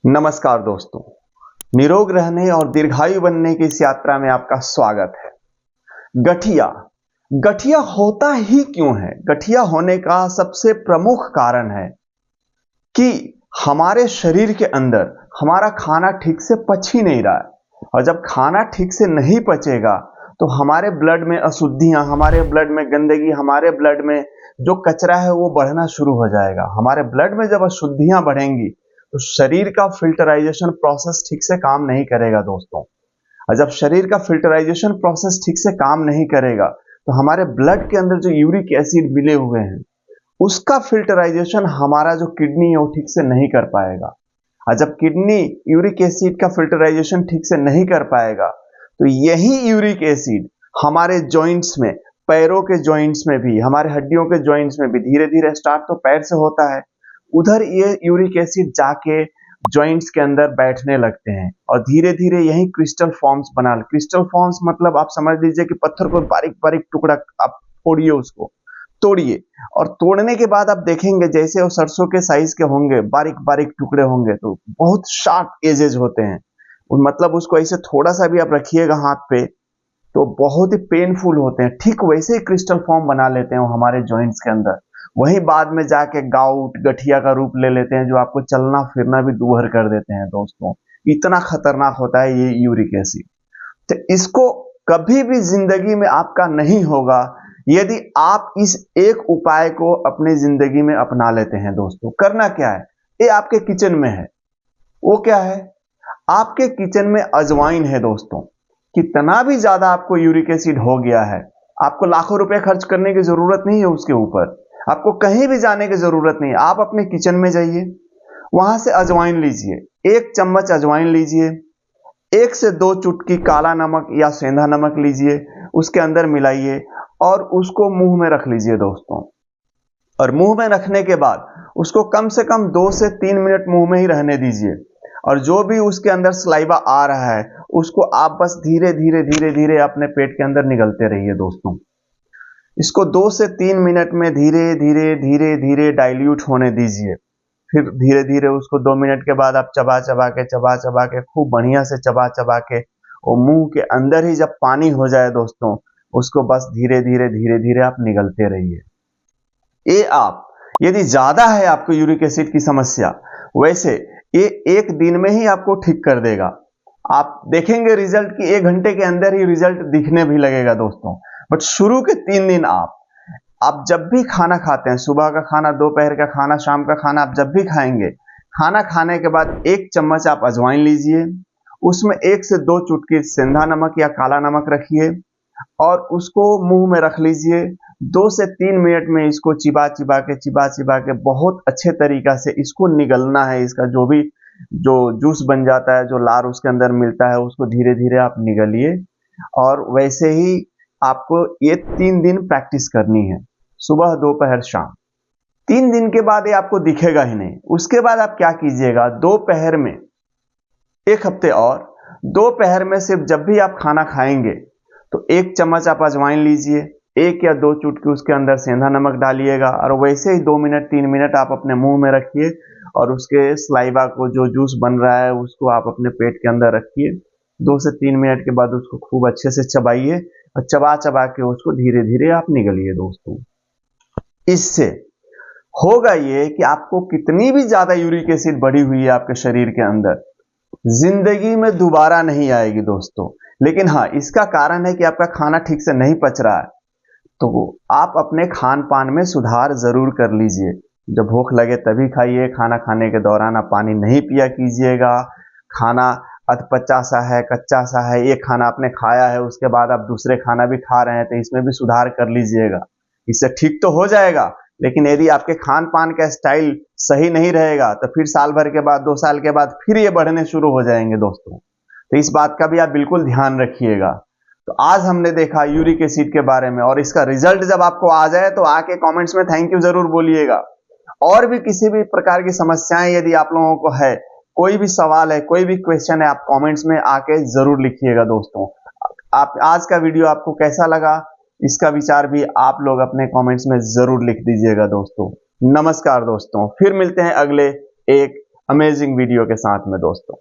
नमस्कार दोस्तों, निरोग रहने और दीर्घायु बनने की इस यात्रा में आपका स्वागत है। गठिया गठिया होता ही क्यों है? गठिया होने का सबसे प्रमुख कारण है कि हमारे शरीर के अंदर हमारा खाना ठीक से पच ही नहीं रहा है। और जब खाना ठीक से नहीं पचेगा तो हमारे ब्लड में अशुद्धियां, हमारे ब्लड में गंदगी, हमारे ब्लड में जो कचरा है वो बढ़ना शुरू हो जाएगा। हमारे ब्लड में जब अशुद्धियां बढ़ेंगी तो शरीर का फिल्टराइजेशन प्रोसेस ठीक से काम नहीं करेगा दोस्तों। और जब शरीर का फिल्टराइजेशन प्रोसेस ठीक से काम नहीं करेगा तो हमारे ब्लड के अंदर जो यूरिक एसिड मिले हुए हैं उसका फिल्टराइजेशन हमारा जो किडनी है वो ठीक से नहीं कर पाएगा। और जब किडनी यूरिक एसिड का फिल्टराइजेशन ठीक से नहीं कर पाएगा तो यही यूरिक एसिड हमारे जॉइंट्स में, पैरों के जॉइंट्स में भी, हमारे हड्डियों के जॉइंट्स में भी धीरे धीरे, स्टार्ट तो पैर से होता है, उधर ये यूरिक एसिड जाके जॉइंट्स के अंदर बैठने लगते हैं और धीरे धीरे यही क्रिस्टल फॉर्म्स क्रिस्टल फॉर्म्स मतलब आप समझ लीजिए कि पत्थर को बारीक बारीक टुकड़ा आप फोड़िए, उसको तोड़िए और तोड़ने के बाद आप देखेंगे जैसे वो सरसों के साइज के होंगे, बारीक बारीक टुकड़े होंगे, तो बहुत शार्प एजेस होते हैं। मतलब उसको ऐसे थोड़ा सा भी आप रखिएगा हाथ पे तो बहुत ही पेनफुल होते हैं। ठीक वैसे ही क्रिस्टल फॉर्म बना लेते हैं वो हमारे जॉइंट्स के अंदर। वही बाद में जाके गाउट, गठिया का रूप ले लेते हैं, जो आपको चलना फिरना भी दूभर कर देते हैं दोस्तों। इतना खतरनाक होता है ये यूरिक एसिड। तो इसको कभी भी जिंदगी में आपका नहीं होगा यदि आप इस एक उपाय को अपनी जिंदगी में अपना लेते हैं दोस्तों। करना क्या है? ये आपके किचन में है। वो क्या है? आपके किचन में अजवाइन है दोस्तों। कितना भी ज्यादा आपको यूरिक एसिड हो गया है, आपको लाखों रुपए खर्च करने की जरूरत नहीं है उसके ऊपर। आपको कहीं भी जाने की जरूरत नहीं है। आप अपने किचन में जाइए, वहां से अजवाइन लीजिए, 1 चम्मच अजवाइन लीजिए, 1 से 2 चुटकी काला नमक या सेंधा नमक लीजिए, उसके अंदर मिलाइए और उसको मुंह में रख लीजिए दोस्तों। और मुंह में रखने के बाद उसको कम से कम 2 से 3 मिनट मुंह में ही रहने दीजिए। और जो भी उसके अंदर सलाइवा आ रहा है उसको आप बस धीरे धीरे धीरे धीरे अपने पेट के अंदर निगलते रहिए दोस्तों। इसको 2 से 3 मिनट में धीरे धीरे धीरे धीरे डाइल्यूट होने दीजिए। फिर धीरे धीरे उसको 2 मिनट के बाद आप चबा चबा के खूब बढ़िया से चबा चबा के वो मुंह के अंदर ही जब पानी हो जाए दोस्तों, उसको बस धीरे धीरे धीरे धीरे आप निगलते रहिए। ये आप, यदि ज्यादा है आपको यूरिक एसिड की समस्या, वैसे ये 1 दिन में ही आपको ठीक कर देगा। आप देखेंगे रिजल्ट कि 1 घंटे के अंदर ही रिजल्ट दिखने भी लगेगा दोस्तों। बट शुरू के 3 दिन आप जब भी खाना खाते हैं, सुबह का खाना, दोपहर का खाना, शाम का खाना, आप जब भी खाएंगे, खाना खाने के बाद 1 चम्मच आप अजवाइन लीजिए, उसमें 1 से 2 चुटकी सेंधा नमक या काला नमक रखिए और उसको मुंह में रख लीजिए। 2 से 3 मिनट में इसको चिबा चिबा के बहुत अच्छे तरीका से इसको निगलना है। इसका जो भी जो जूस बन जाता है, जो लार उसके अंदर मिलता है, उसको धीरे धीरे आप निगलिए। और वैसे ही आपको ये 3 दिन प्रैक्टिस करनी है, सुबह दोपहर शाम। 3 दिन के बाद ये आपको दिखेगा ही नहीं। उसके बाद आप क्या कीजिएगा, दोपहर में, 1 हफ्ते और, दोपहर में सिर्फ जब भी आप खाना खाएंगे तो 1 चम्मच आप अजवाइन लीजिए, 1 या 2 चुटकी उसके अंदर सेंधा नमक डालिएगा और वैसे ही 2 मिनट 3 मिनट आप अपने मुंह में रखिए और उसके स्लाइवा को, जो जूस बन रहा है, उसको आप अपने पेट के अंदर रखिए। 2 से 3 मिनट के बाद उसको खूब अच्छे से चबाइए और चबा चबा के उसको धीरे धीरे आप निगलिए दोस्तों। इससे होगा ये कि आपको कितनी भी ज्यादा यूरिक एसिड बढ़ी हुई है आपके शरीर के अंदर, जिंदगी में दोबारा नहीं आएगी दोस्तों। लेकिन हाँ, इसका कारण है कि आपका खाना ठीक से नहीं पच रहा है, तो आप अपने खान पान में सुधार जरूर कर लीजिए। जब भूख लगे तभी खाइए, खाना खाने के दौरान आप पानी नहीं पिया कीजिएगा। खाना अधपचा सा है, कच्चा सा है, ये खाना आपने खाया है उसके बाद आप दूसरे खाना भी खा रहे हैं, तो इसमें भी सुधार कर लीजिएगा। इससे ठीक तो हो जाएगा, लेकिन यदि आपके खान पान का स्टाइल सही नहीं रहेगा तो फिर साल भर के बाद, 2 साल के बाद फिर ये बढ़ने शुरू हो जाएंगे दोस्तों। तो इस बात का भी आप बिल्कुल ध्यान रखिएगा। तो आज हमने देखा यूरिक एसिड के बारे में, और इसका रिजल्ट जब आपको आ जाए तो आके कमेंट्स में थैंक यू जरूर बोलिएगा। और भी किसी भी प्रकार की समस्याएं यदि आप लोगों को है, कोई भी सवाल है, कोई भी क्वेश्चन है, आप कमेंट्स में आके जरूर लिखिएगा दोस्तों। आप आज का वीडियो आपको कैसा लगा, इसका विचार भी आप लोग अपने कमेंट्स में जरूर लिख दीजिएगा दोस्तों। नमस्कार दोस्तों, फिर मिलते हैं अगले एक अमेजिंग वीडियो के साथ में दोस्तों।